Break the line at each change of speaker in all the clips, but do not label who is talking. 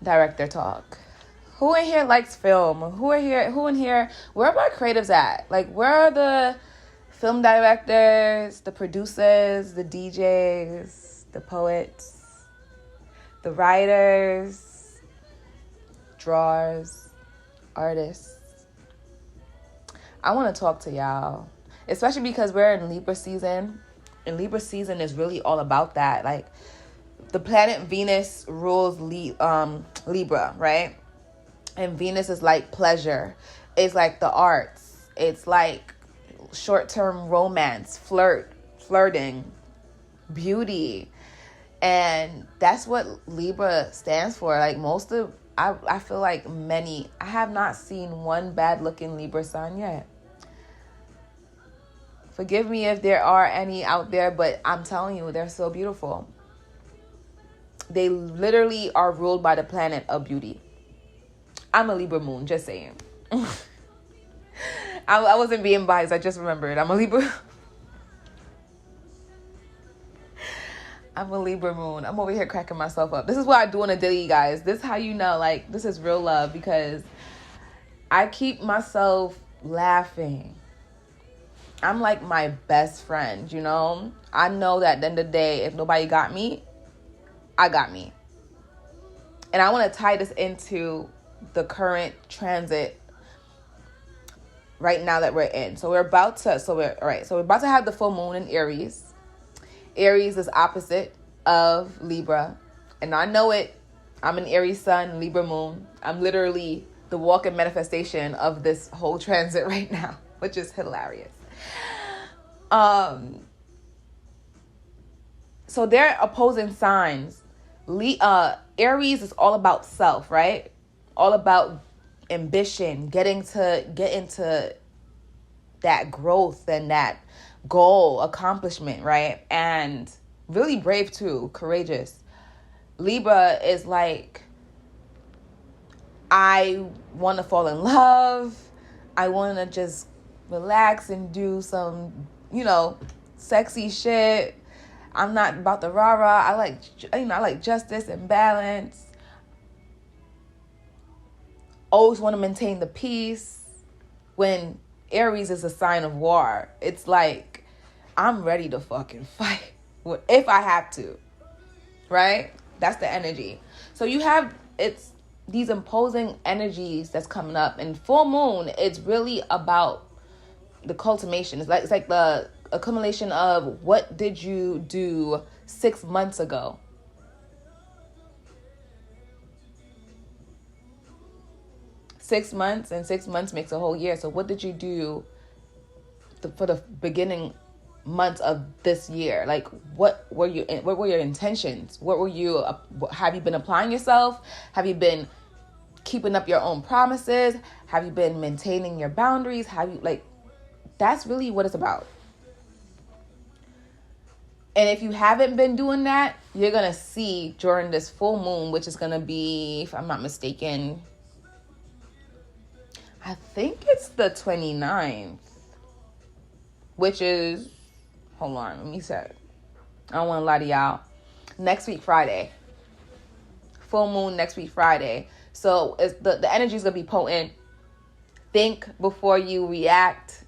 director talk. Who in here likes film? Who in here, where are my creatives at? Like, where are the film directors, the producers, the DJs, the poets, the writers, drawers, artists? I want to talk to y'all, especially because we're in Libra season, and Libra season is really all about that. Like, the planet Venus rules Libra, right? And Venus is like pleasure. It's like the arts. It's like short-term romance, flirting, beauty. And that's what Libra stands for. Like I feel like I have not seen one bad-looking Libra sign yet. Forgive me if there are any out there, but I'm telling you, they're so beautiful. They literally are ruled by the planet of beauty. I'm a Libra moon, just saying. I wasn't being biased. I just remembered. I'm a Libra. I'm a Libra moon. I'm over here cracking myself up. This is what I do on a daily, guys. This is how you know, like, this is real love, because I keep myself laughing. I'm like my best friend, you know? I know that at the end of the day, if nobody got me, I got me. And I want to tie this into the current transit right now that we're in. So we're about to have the full moon in Aries. Aries is opposite of Libra. And I know it. I'm an Aries sun, Libra moon. I'm literally the walking manifestation of this whole transit right now, which is hilarious. So they're opposing signs. Aries is all about self, right? All about ambition, get into that growth and that goal, accomplishment, right? And really brave too, courageous. Libra is like, I want to fall in love. I want to just relax and do some, sexy shit. I'm not about the rah-rah. I like justice and balance. Always want to maintain the peace. When Aries is a sign of war, it's like, I'm ready to fucking fight if I have to, right? That's the energy. So you have, it's these imposing energies that's coming up. And full moon, it's really about the cultivation. It's like the accumulation of what did you do 6 months ago. Six months makes a whole year. So what did you do for the beginning months of this year? Like, what were your intentions? Have you been applying yourself? Have you been keeping up your own promises? Have you been maintaining your boundaries? That's really what it's about. And if you haven't been doing that, you're going to see during this full moon, which is going to be, if I'm not mistaken, I think it's the 29th, which is, hold on, let me say, I don't want to lie to y'all. Next week, Friday. Full moon next week, Friday. So it's the energy is going to be potent. Think before you react.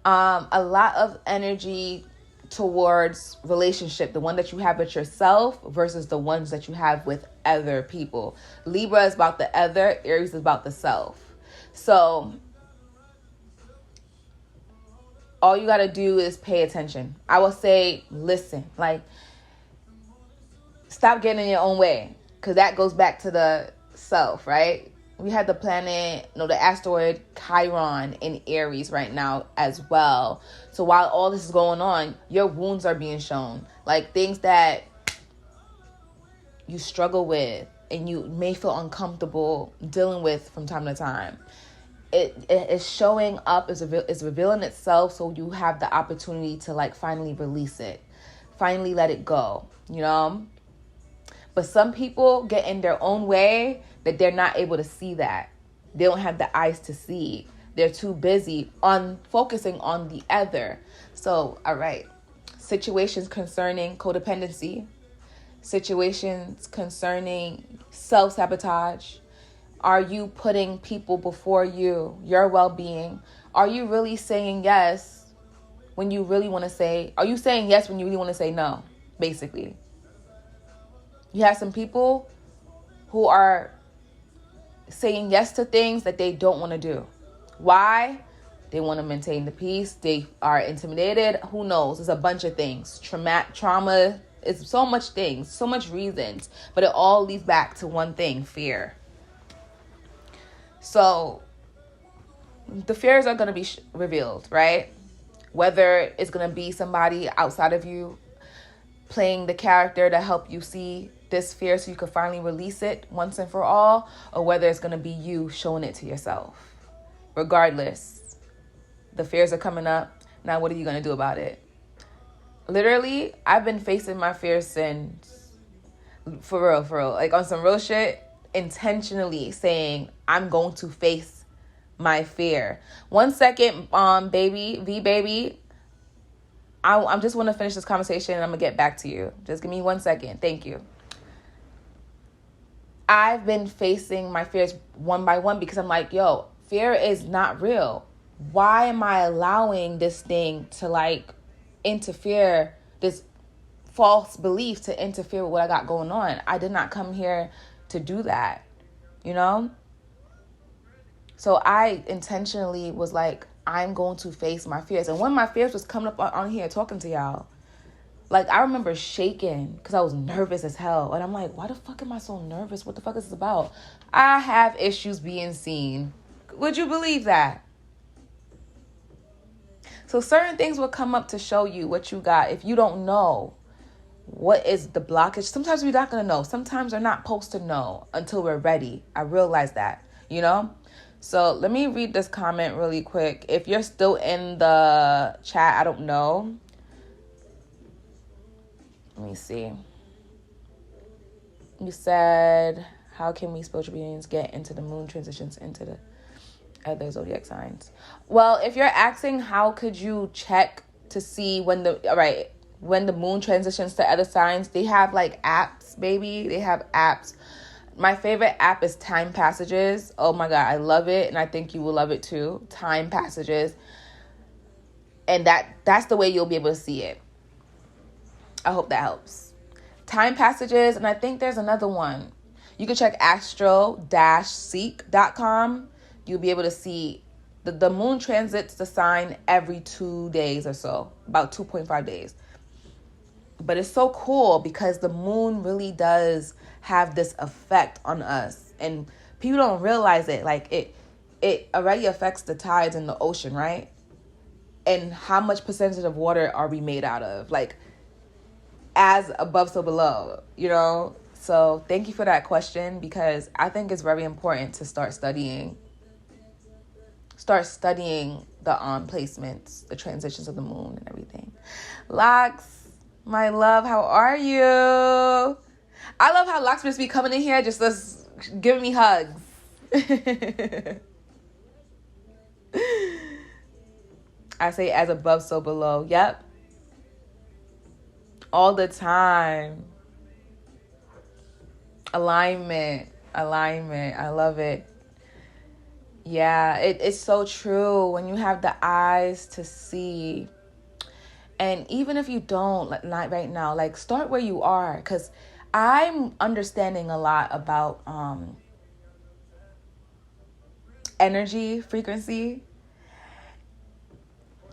A lot of energy towards relationship, the one that you have with yourself versus the ones that you have with other people. Libra is about the other, Aries is about the self. So all you got to do is pay attention. I will say, listen, stop getting in your own way, because that goes back to the self, right? We had the planet, the asteroid Chiron in Aries right now as well. So while all this is going on, your wounds are being shown. Like things that you struggle with and you may feel uncomfortable dealing with from time to time. It is showing up, is revealing itself, so you have the opportunity to finally release it. Finally let it go, But some people get in their own way that they're not able to see that. They don't have the eyes to see. They're too busy on focusing on the other. So, all right. Situations concerning codependency, situations concerning self-sabotage? Are you putting people before you, your well-being? Are you really saying yes when you really want to say, are you saying yes when you really want to say no, basically? You have some people who are saying yes to things that they don't want to do. Why? They want to maintain the peace. They are intimidated. Who knows? It's a bunch of things. Trauma. It's so much things, so much reasons. But it all leads back to one thing: fear. So the fears are going to be revealed, right? Whether it's going to be somebody outside of you playing the character to help you see this fear so you can finally release it once and for all, or whether it's going to be you showing it to yourself. Regardless, the fears are coming up. Now, what are you going to do about it? Literally, I've been facing my fears since, for real, like on some real shit, intentionally saying, I'm going to face my fear. 1 second, baby. I just want to finish this conversation and I'm going to get back to you. Just give me 1 second. Thank you. I've been facing my fears one by one because I'm like, yo, fear is not real. Why am I allowing this thing to interfere, this false belief to interfere with what I got going on? I did not come here to do that, you know? So I intentionally was like, I'm going to face my fears. And when my fears was coming up on here talking to y'all, I remember shaking because I was nervous as hell. And I'm like, why the fuck am I so nervous? What the fuck is this about? I have issues being seen. Would you believe that? So certain things will come up to show you what you got. If you don't know what is the blockage, sometimes we're not going to know. Sometimes we're not supposed to know until we're ready. I realize that, you know? So let me read this comment really quick. If you're still in the chat, I don't know. Let me see. You said, how can we spiritual beings get into the moon transitions into the other zodiac signs? Well, if you're asking how could you check to see when the moon transitions to other signs, they have apps, baby. They have apps. My favorite app is Time Passages. Oh my God, I love it. And I think you will love it too. Time Passages. And that's the way you'll be able to see it. I hope that helps. Time Passages. And I think there's another one. You can check astro-seek.com. You'll be able to see the moon transits the sign every 2 days or so. About 2.5 days. But it's so cool because the moon really does have this effect on us. And people don't realize it. It already affects the tides in the ocean, right? And how much percentage of water are we made out of? As above, so below, you know? So thank you for that question because I think it's very important to start studying the placements, the transitions of the moon and everything. Lox, my love, how are you? I love how Lox just be coming in here just giving me hugs. I say as above, so below. Yep. All the time. Alignment. I love it. Yeah, it's so true when you have the eyes to see. And even if you don't, not right now, start where you are. Because I'm understanding a lot about energy, frequency.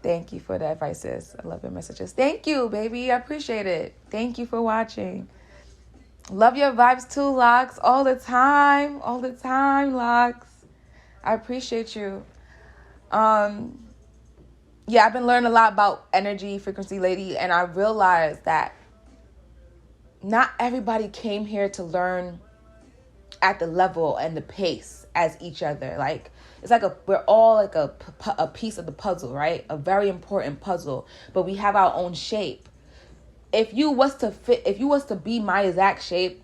Thank you for the advice, sis. I love your messages. Thank you, baby. I appreciate it. Thank you for watching. Love your vibes too, Lox. All the time, Lox. I appreciate you. Yeah, I've been learning a lot about energy, frequency, lady, and I realized that not everybody came here to learn at the level and the pace as each other. It's we're all a piece of the puzzle, right? A very important puzzle, but we have our own shape. If you was to be my exact shape,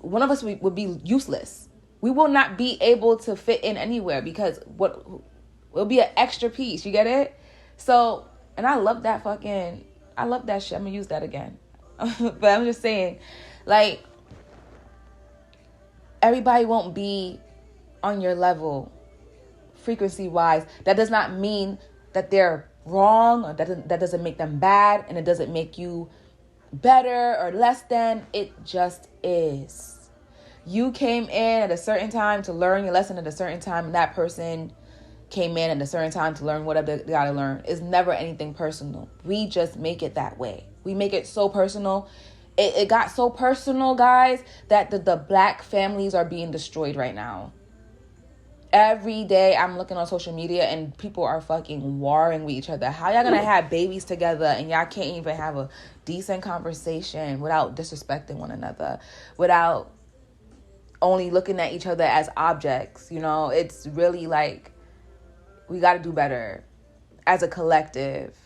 one of us would be useless. We will not be able to fit in anywhere because it'll be an extra piece. You get it? So, and I love that shit. I'm gonna use that again. But I'm just saying, Like, everybody won't be on your level frequency wise. That does not mean that they're wrong, or that doesn't make them bad, and it doesn't make you better or less than. It just is. You came in at a certain time to learn your lesson at a certain time, and that person came in at a certain time to learn whatever they gotta learn. It's never anything personal. We just make it that way. We make it so personal. It got so personal, guys, that the black families are being destroyed right now. Every day I'm looking on social media and people are fucking warring with each other. How y'all gonna have babies together and y'all can't even have a decent conversation without disrespecting one another, without only looking at each other as objects? You know, it's really like, we got to do better as a collective.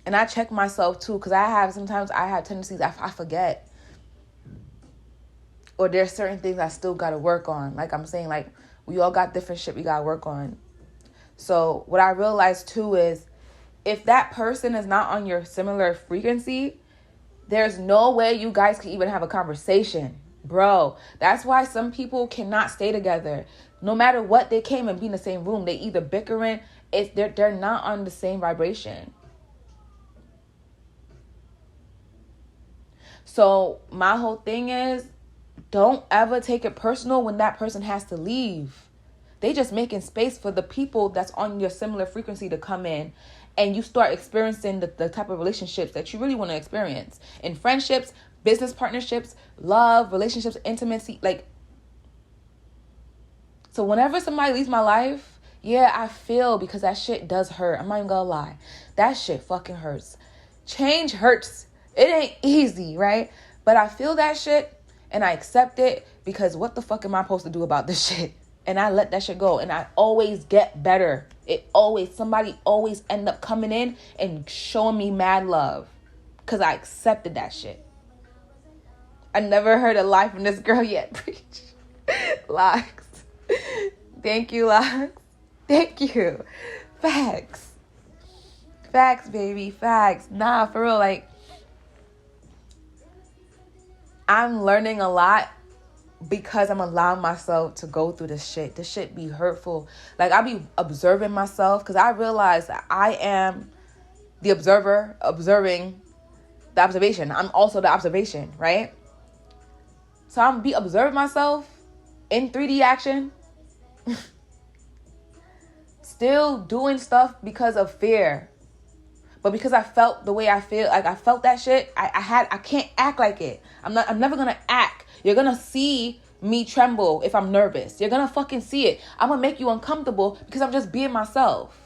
And I check myself too, because sometimes I have tendencies, I forget. Or there's certain things I still got to work on. Like I'm saying, like, we all got different shit we got to work on. So what I realized too is, if that person is not on your similar frequency, there's no way you guys can even have a conversation. Bro, that's why some people cannot stay together. No matter what, they came and be in the same room. They either bickering, if they're not on the same vibration. So my whole thing is, don't ever take it personal when that person has to leave. They just making space for the people that's on your similar frequency to come in, and you start experiencing the type of relationships that you really want to experience in friendships, business partnerships, love, relationships, intimacy. Like, so whenever somebody leaves my life, yeah, I feel, because that shit does hurt. I'm not even gonna lie. That shit fucking hurts. Change hurts. It ain't easy, right? But I feel that shit and I accept it, because what the fuck am I supposed to do about this shit? And I let that shit go, and I always get better. Somebody always end up coming in and showing me mad love, because I accepted that shit. I never heard a lie from this girl yet. Preach. Locks. Thank you, Locks. Thank you. Facts. Facts, baby. Facts. Nah, for real. Like, I'm learning a lot because I'm allowing myself to go through this shit. This shit be hurtful. Like, I be observing myself, because I realize that I am the observer observing the observation. I'm also the observation, right? So I'm be observing myself in 3D action, still doing stuff because of fear. But because I felt the way I feel, like I felt that shit, I can't act like it. I'm never gonna act. You're gonna see me tremble if I'm nervous. You're gonna fucking see it. I'm gonna make you uncomfortable because I'm just being myself.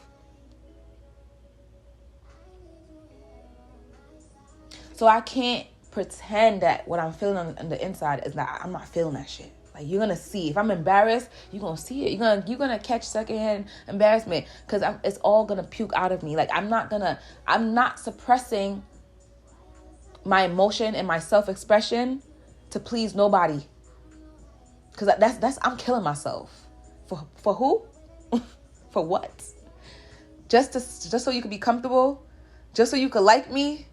So I can't pretend that what I'm feeling on the inside is that I'm not feeling that shit. Like, you're gonna see. If I'm embarrassed, you're gonna see it. You're gonna catch secondhand embarrassment, because it's all gonna puke out of me. Like, I'm not suppressing my emotion and my self-expression to please nobody. Because I'm killing myself. For who? For what? Just so you could be comfortable? Just so you could like me?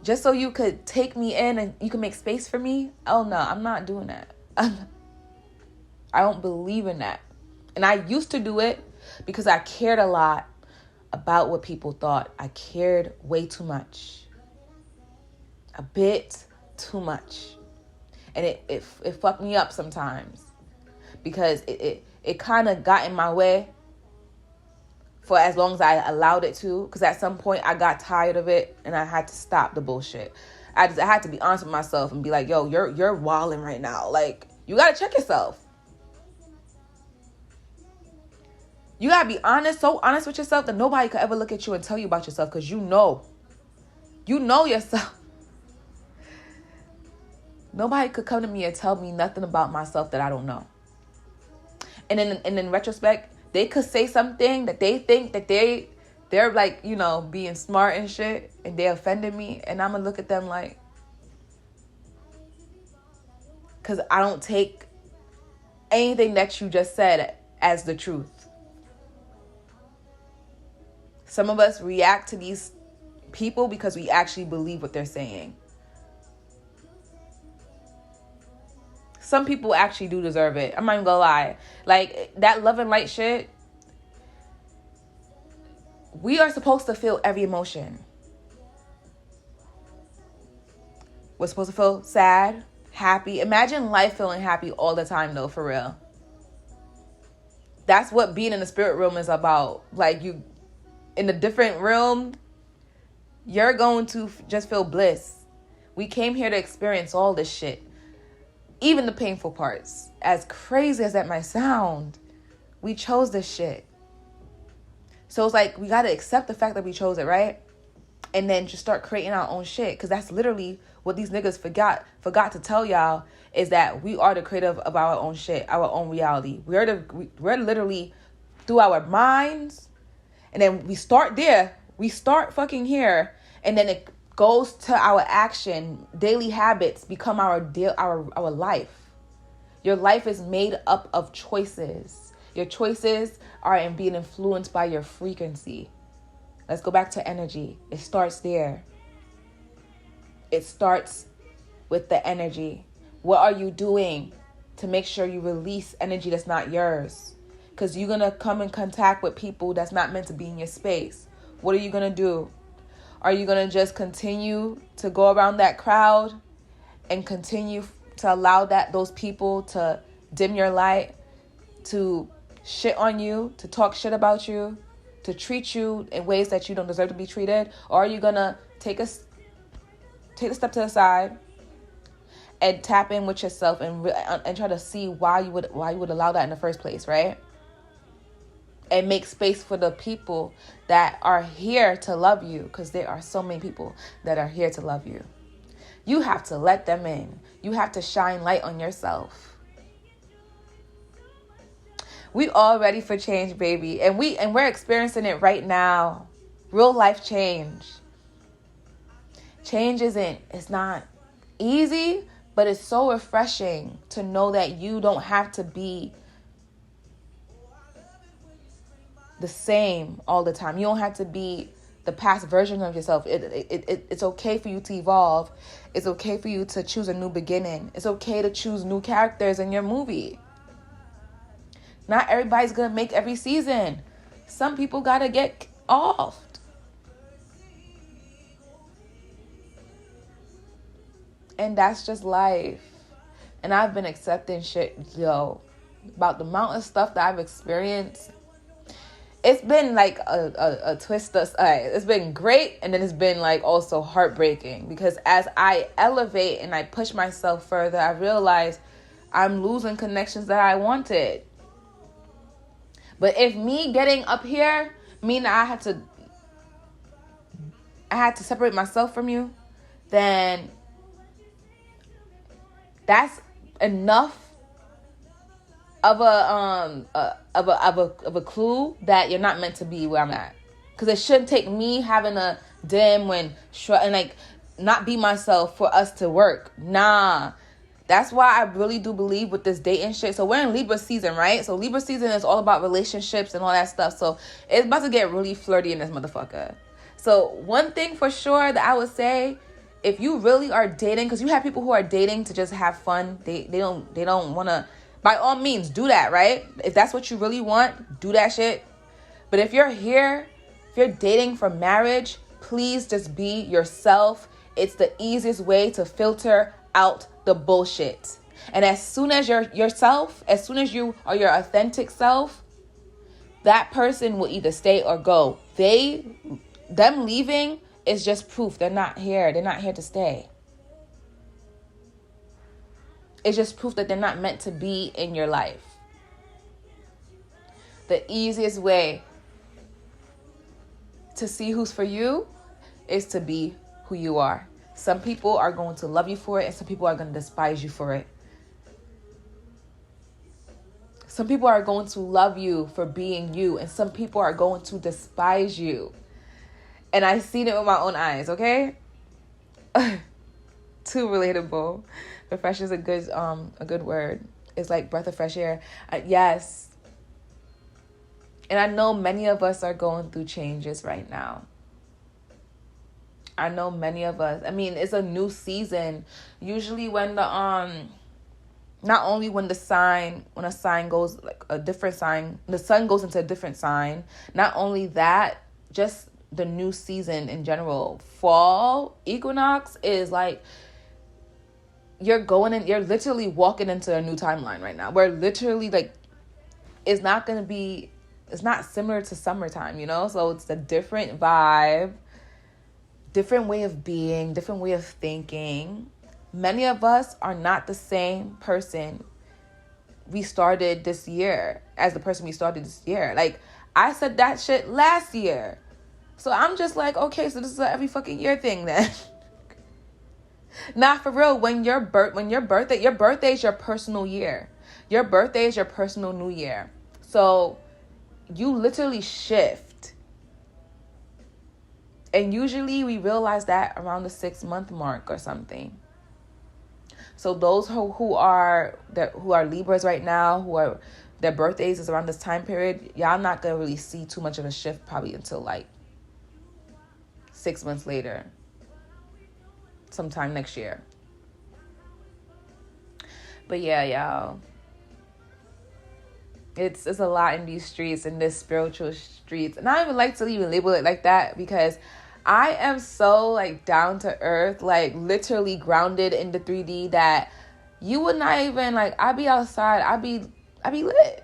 Just so you could take me in and you can make space for me? Oh no, I'm not doing that. I don't believe in that. And I used to do it because I cared a lot about what people thought. I cared way too much. A bit too much. And it fucked me up sometimes, because it kind of got in my way for as long as I allowed it to. Because at some point I got tired of it and I had to stop the bullshit. I had to be honest with myself and be like, yo, you're wilding right now. Like, you got to check yourself. You got to be honest, so honest with yourself that nobody could ever look at you and tell you about yourself, because you know yourself. Nobody could come to me and tell me nothing about myself that I don't know. And in retrospect, they could say something that they think that they're like, you know, being smart and shit, and they offended me, and I'm gonna look at them like, because I don't take anything that you just said as the truth. Some of us react to these people because we actually believe what they're saying. some people actually do deserve it. I'm not even gonna lie. Like, that love and light shit, we are supposed to feel every emotion. We're supposed to feel sad, happy. Imagine life feeling happy all the time, though, for real. That's what being in the spirit realm is about. Like, you, in a different realm, you're going to just feel bliss. We came here to experience all this shit. Even the painful parts. As crazy as that might sound, we chose this shit. So it's like, we got to accept the fact that we chose it, right? And then just start creating our own shit. Because that's literally what these niggas forgot to tell y'all, is that we are the creative of our own shit, our own reality. We're literally through our minds, and then we start there. We start fucking here, and then it goes to our action. Daily habits become our life. Your life is made up of choices. Your choices are in being influenced by your frequency. Let's go back to energy. It starts there. It starts with the energy. What are you doing to make sure you release energy that's not yours? Because you're going to come in contact with people that's not meant to be in your space. What are you going to do? Are you going to just continue to go around that crowd and continue to allow those people to dim your light, to shit on you, to talk shit about you, to treat you in ways that you don't deserve to be treated? Or are you going to take a step to the side and tap in with yourself and try to see why you would allow that in the first place, right? And make space for the people that are here to love you, because there are so many people that are here to love you. You have to let them in. You have to shine light on yourself. We all ready for change, baby. And we're experiencing it right now. Real life change. Change it's not easy, but it's so refreshing to know that you don't have to be the same all the time. You don't have to be the past version of yourself. It's okay for you to evolve. It's okay for you to choose a new beginning. It's okay to choose new characters in your movie. Not everybody's gonna make every season. Some people gotta get off. And that's just life. And I've been accepting shit, about the amount of stuff that I've experienced. It's been like a twist. It's been great, and then it's been like also heartbreaking, because as I elevate and I push myself further, I realize I'm losing connections that I wanted. But if me getting up here mean that I had to separate myself from you, then that's enough of a clue that you're not meant to be where I'm at. Because it shouldn't take me having a dim and like not be myself for us to work. Nah. That's why I really do believe with this dating shit. So we're in Libra season, right? So Libra season is all about relationships and all that stuff. So it's about to get really flirty in this motherfucker. So one thing for sure that I would say, if you really are dating, because you have people who are dating to just have fun. They don't want to, by all means, do that, right? If that's what you really want, do that shit. But if you're dating for marriage, please just be yourself. It's the easiest way to filter out the bullshit. And as soon as you're yourself, as soon as you are your authentic self, that person will either stay or go. Them leaving is just proof they're not here. They're not here to stay. It's just proof that they're not meant to be in your life. The easiest way to see who's for you is to be who you are. Some people are going to love you for it, and some people are going to despise you for it. Some people are going to love you for being you, and some people are going to despise you. And I've seen it with my own eyes, okay? Too relatable. But fresh is a good word. It's like breath of fresh air. Yes. And I know many of us are going through changes right now. I know many of us. I mean, it's a new season. Usually when the not only when a sign goes like a different sign, the sun goes into a different sign. Not only that, just the new season in general. Fall equinox is like you're literally walking into a new timeline right now. We're literally like, it's not similar to summertime, So it's a different vibe, different way of being, different way of thinking. Many of us are not the same person we started this year as the person we started this year. Like, I said that shit last year. So I'm just like, okay, so this is a every fucking year thing then. Not for real. Your birthday is your personal year. Your birthday is your personal new year. So you literally shift. And usually we realize that around the 6-month mark or something. So those who are Libras right now, their birthdays is around this time period, y'all not gonna really see too much of a shift probably until like 6 months later, sometime next year. But yeah, y'all, it's a lot in these streets, in this spiritual streets, and I don't even like to even label it like that because I am so like down to earth, like literally grounded in the 3D that you would not even like, I be outside, I be lit.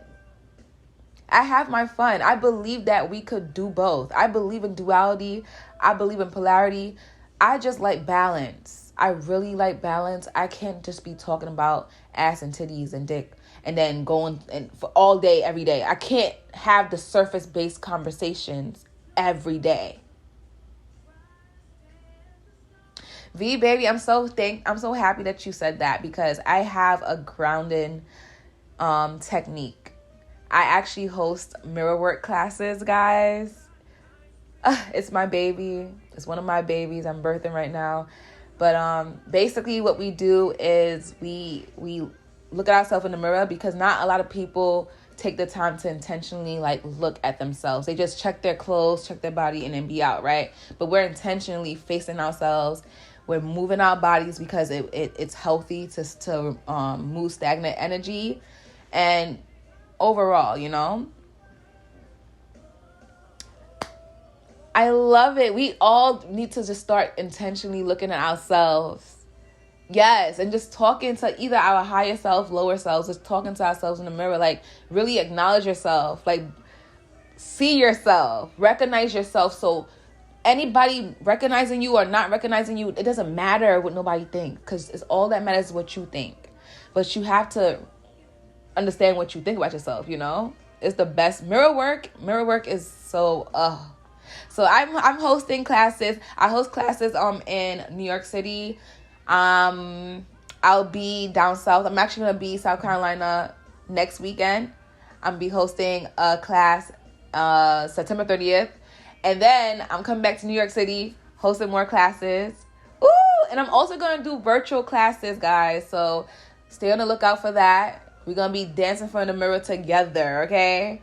I have my fun. I believe that we could do both. I believe in duality. I believe in polarity. I just like balance. I really like balance. I can't just be talking about ass and titties and dick and then going and for all day, every day. I can't have the surface-based conversations every day. V baby, I'm so happy that you said that because I have a grounding technique. I actually host mirror work classes, guys. It's my baby. It's one of my babies I'm birthing right now. But basically what we do is we look at ourselves in the mirror because not a lot of people take the time to intentionally like look at themselves. They just check their clothes, check their body, and then be out, right? But we're intentionally facing ourselves. We're moving our bodies because it's healthy to move stagnant energy. And overall, I love it. We all need to just start intentionally looking at ourselves. Yes, and just talking to either our higher self, lower selves, just talking to ourselves in the mirror, like really acknowledge yourself, like see yourself, recognize yourself. So anybody recognizing you or not recognizing you, it doesn't matter what nobody thinks because it's all that matters is what you think. But you have to understand what you think about yourself, It's the best. Mirror work is so So I'm hosting classes. I host classes in New York City. I'll be down south. I'm actually gonna be South Carolina next weekend. I'm be hosting a class September 30th. And then I'm coming back to New York City, hosting more classes. Ooh! And I'm also going to do virtual classes, guys. So stay on the lookout for that. We're going to be dancing in front of the mirror together, okay?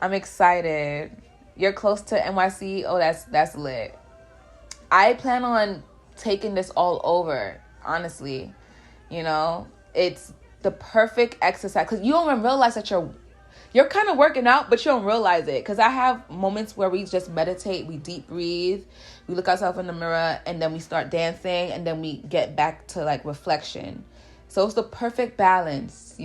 I'm excited. You're close to NYC? Oh, that's lit. I plan on taking this all over, honestly. It's the perfect exercise. Because you don't even realize that you're kind of working out, but you don't realize it. Because I have moments where we just meditate, we deep breathe, we look ourselves in the mirror, and then we start dancing, and then we get back to like reflection. So it's the perfect balance,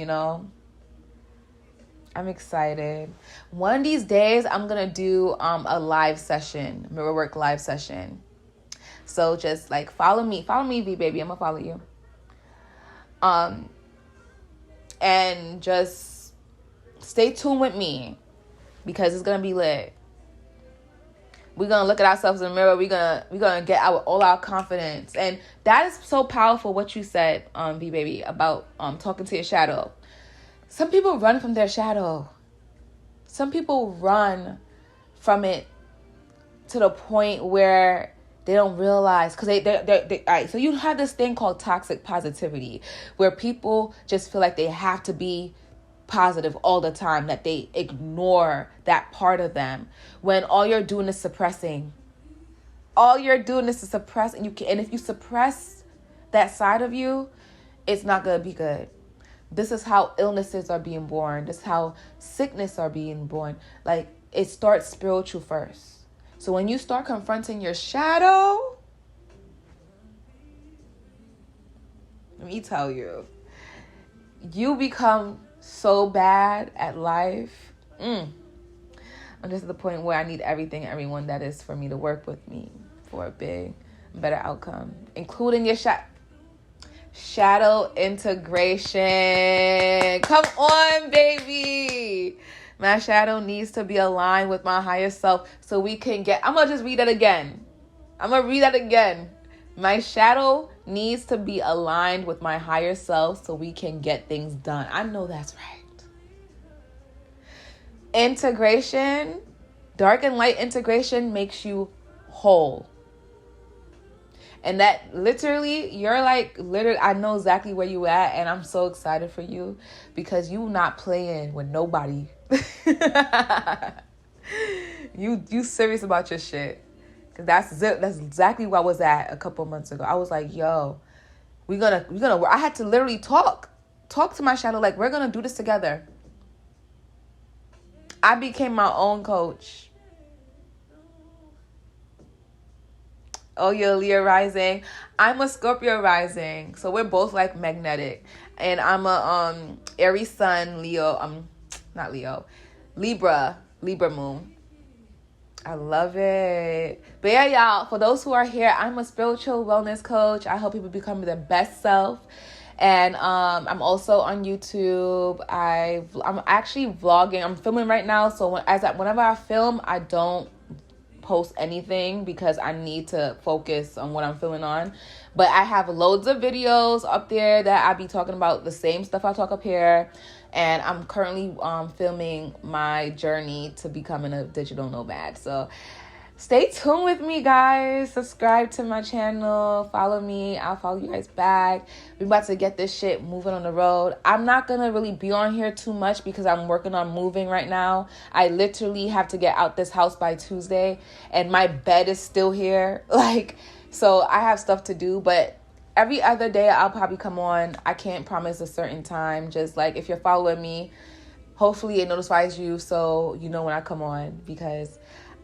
I'm excited. One of these days, I'm going to do a live session, mirror work live session. So just like follow me, V baby. I'm going to follow you. And just stay tuned with me because it's going to be lit. We're going to look at ourselves in the mirror. We're going to get all our confidence. And that is so powerful what you said, V baby, about talking to your shadow. Some people run from their shadow. Some people run from it to the point where they don't realize, because they all right, so you have this thing called toxic positivity where people just feel like they have to be positive all the time, that they ignore that part of them when all you're doing is suppressing. All you're doing is to suppress, and if you suppress that side of you, it's not going to be good. This is how illnesses are being born. This is how sickness are being born. Like, it starts spiritual first. So when you start confronting your shadow, let me tell you, you become so bad at life. I'm just at the point where I need everything, everyone that is for me to work with me for a big, better outcome, including your shadow integration. Come on, baby. My shadow needs to be aligned with my higher self so we can get, I'm going to just read that again. My shadow needs to be aligned with my higher self so we can get things done. I know that's right. Integration, dark and light integration makes you whole. And that literally, I know exactly where you at, and I'm so excited for you because you not playing with nobody. You serious about your shit. Cause that's exactly where I was at a couple months ago. I was like, yo, we're gonna I had to literally talk to my shadow, like, we're gonna do this together. I became my own coach. Oh, you're a Leo rising. I'm a Scorpio rising. So we're both like magnetic. And I'm a Aries sun, Leo, not Leo, Libra moon. I love it. But yeah, y'all, for those who are here, I'm a spiritual wellness coach. I help people become their best self. And I'm also on YouTube. I'm actually vlogging. I'm filming right now. So whenever I film, I don't post anything because I need to focus on what I'm filming on. But I have loads of videos up there that I be talking about the same stuff I talk up here. And I'm currently filming my journey to becoming a digital nomad. So stay tuned with me, guys. Subscribe to my channel. Follow me. I'll follow you guys back. We're about to get this shit moving on the road. I'm not going to really be on here too much because I'm working on moving right now. I literally have to get out this house by Tuesday. And my bed is still here. So I have stuff to do. But every other day I'll probably come on. I can't promise a certain time. Just like if you're following me, hopefully it notifies you so you know when I come on, because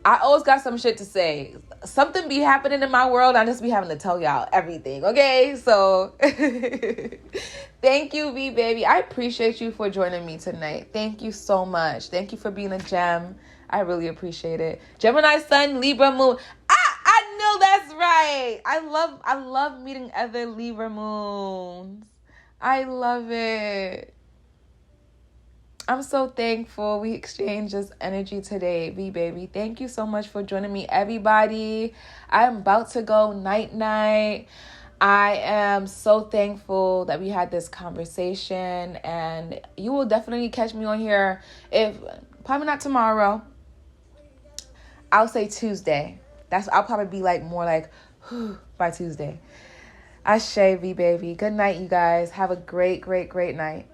I always got some shit to say. Something be happening in my world. I just be having to tell y'all everything. Okay, so thank you, V baby. I appreciate you for joining me tonight. Thank you so much. Thank you for being a gem. I really appreciate it. Gemini sun, Libra moon. I know that's right. I love meeting other Libra moons. I love it. I'm so thankful we exchanged this energy today, V baby. Thank you so much for joining me, everybody. I'm about to go night-night. I am so thankful that we had this conversation, and you will definitely catch me on here. Probably not tomorrow. I'll say Tuesday. I'll probably be more like by Tuesday. Ashe, V baby. Good night, you guys. Have a great, great, great night.